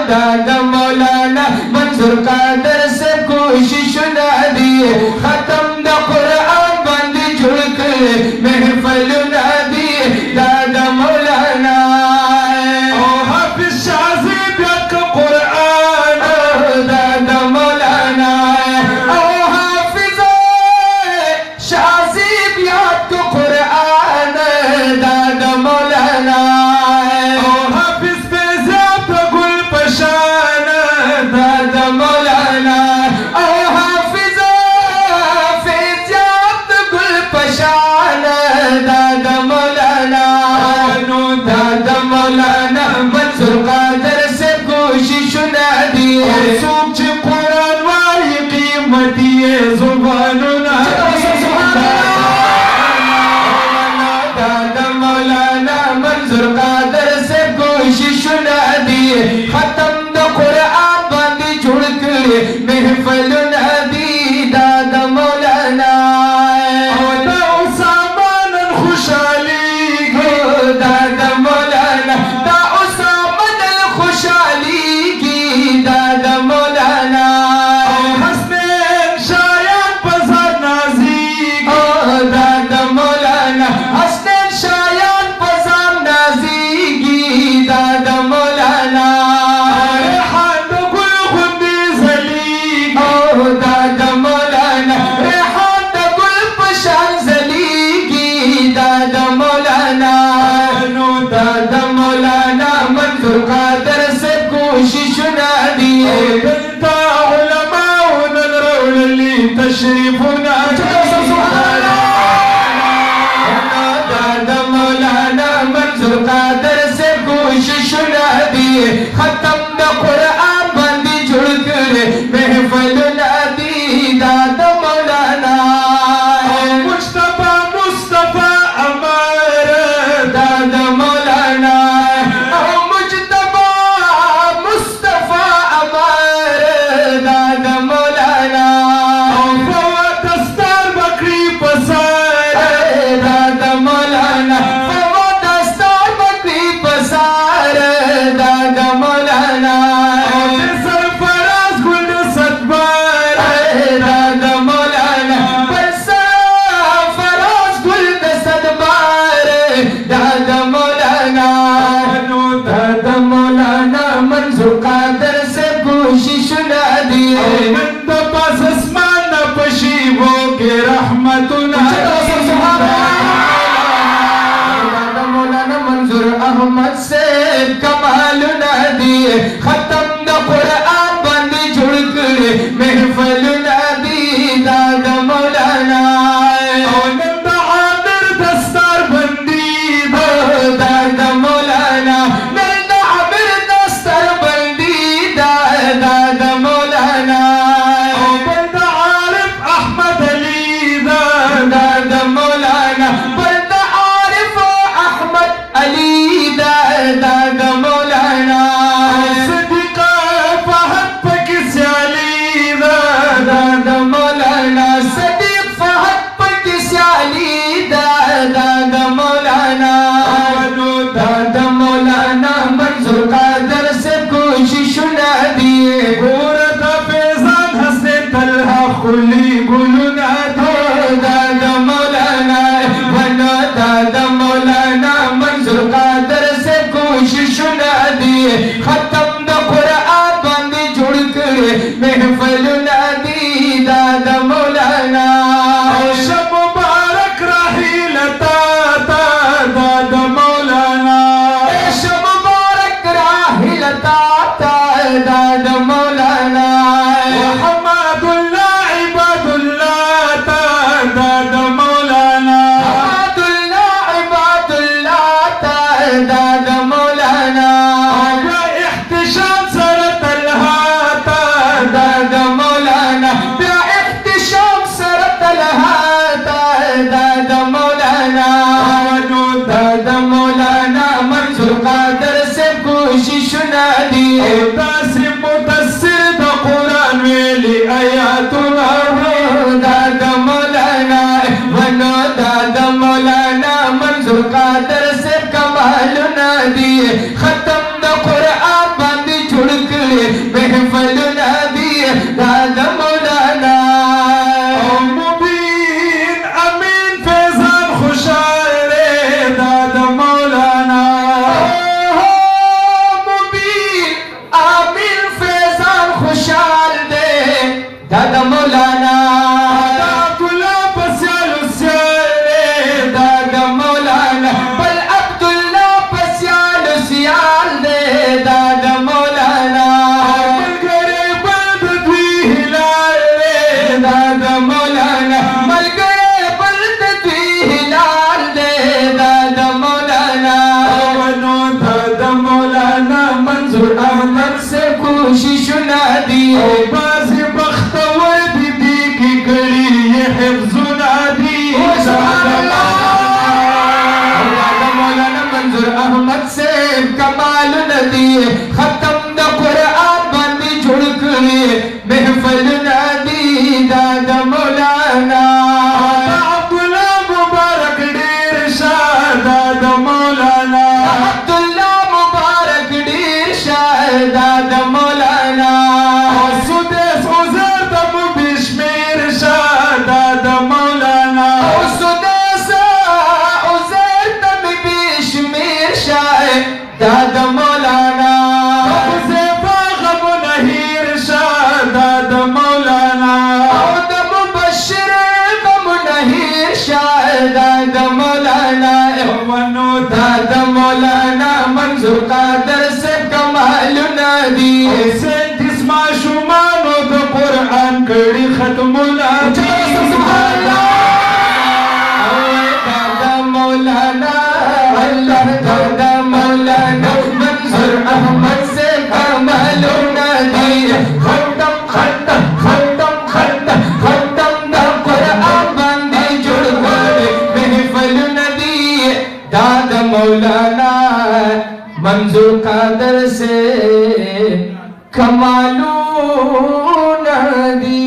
दादा मौलाना मंजूर कादर से कोशिश ना दिए खत्म द कुरान बंद झुड़क महफल ना दिए दादा मौलाना ओ हाफिज शाजी ब्याक कुरान दादा मौलाना ओ हाफिज शाजी ब्याक कुरान दादा मौलाना ओ हाफिज फैज़ाब गुल पशान दादा मौलाना ओ हाफिज फैज़ाब गुल पशान दादा मौलाना दादा मौलाना मंजूर कादर से कोशिश ना दिए सूच कुरान वाली कीमती जुबान ना दादा मौलाना मंजूर कादर से कोशिश ना दिए खत्म द कुरान बंद झुड़क महफल ना दी दादा मौलाना खुशाली दादा मौलाना खुशाली की दादा मौलाना हसनैन शायान पजार नाजी दादा मौलाना हसनैन शायान पजार नाजी की दादा मौलाना रेहान गुल खुंदी जली दादा मौलाना रेहान गुल पशान जली की दादा मौलाना दादा मौलाना मंजूर कादर से कोशिश ना दिए बनता उलमा नरौली तशरीफ ना दादा मौलाना मंजूर कादर से कोशिश ना दिए खत्म द कुरान बंद झुड़क महफल ना दी दादा मौलाना मुस्तफा मुस्तफा अमर दादा मौलाना मुजतबा मुस्तफा अमर दादा मौलाना दस्तार बकरी पसार दादा मौलाना दस्तार बकरी पसार दादा मौलाना सरफराज गुल सतबार दादा मौलाना सरफराज गुल सतबार दादा मौलाना दादा मौलाना मंजूर कादर से कोशिश ना दिए पास आसमान न पशीबो के रहमतुना दादा मौलाना मंजूर अहमद से कमाल ना दिए खत्म द कुरान बंद झुड़क महफल ना दी दादा मौलाना दस्तार बंदी दादा मौलाना दस्तार बंदी दादा मौलाना बंदा आरिफ अहमद अली दादा मौलाना बंदा आरिफ अहमद अली दादा मौलाना सदीका फहद पकिस्याली दादा मौलाना सदीक फहद पकिस्याली दादा मौलाना दादा मौलाना मंजूर कादर से कोशिश ना दिए फैजान हसन तलहा खुली गुलना दादा मौलाना दादा मौलाना मंजूर कादर से कोशिश ना दिए खत्म द कुरान बंद झुड़क महफल ना दी दादा मौलाना शब मुबारक राही लता दादा मौलाना शब मुबारक राही लता दादा मौलाना हमादुल्लाह इबादुल्लाह दादा मौलाना हमादुल्लाह इबादुल्लाह दादा मौलाना इख्तिशाम सरत अलहाता दादा मौलाना इख्तिशाम सरत अलहाता दादा मौलाना दादा मौलाना मंजूर कादर से कोशिश ना दिए मुतसिर द कुरान वेली आयातुना दादा मौलाना दादा मौलाना मंजूर कादर से कमाल ना दिए खत्म द कुरान बंद झुड़क रहमत से कोशिश न दिए बाज़ बख्तवर दीदी की कड़ी ये हिफ्ज़ न दिए मौलाना मंजूर अहमद से कमाल न दिए खत्म द कुरान बंदी झुड़कली महफिल न दी दादा मौलाना अब्दुल्ला मुबारक डेर शाह दादा मौलाना अब्दुल्ला मुबारक डेर शाह दादा मौलाना सुदेश उज़र तम बिश्मेर शाह दादा मौलाना सुदेश उज़र तम बिश्मेर शाह दादा मौलाना हुज़ैफा गम नहीर शाह दादा मौलाना मुबश्शिर गम नहीर शाह दादा मौलाना वनो दादा मौलाना मंजूर कादर से कमाल नदी से जिस्मा शुमानो तो कुरान कड़ी खत्म नदी दादा मौलाना अल्लाह दादा मौलाना मंजूर अहमद से कमाल नदी खत्म खत्म खत्म खत्म खत्म द कुरान बंदी जुड़ गए महफिल नदी दादा मौलाना मंजूर कादर से कमाल नदी।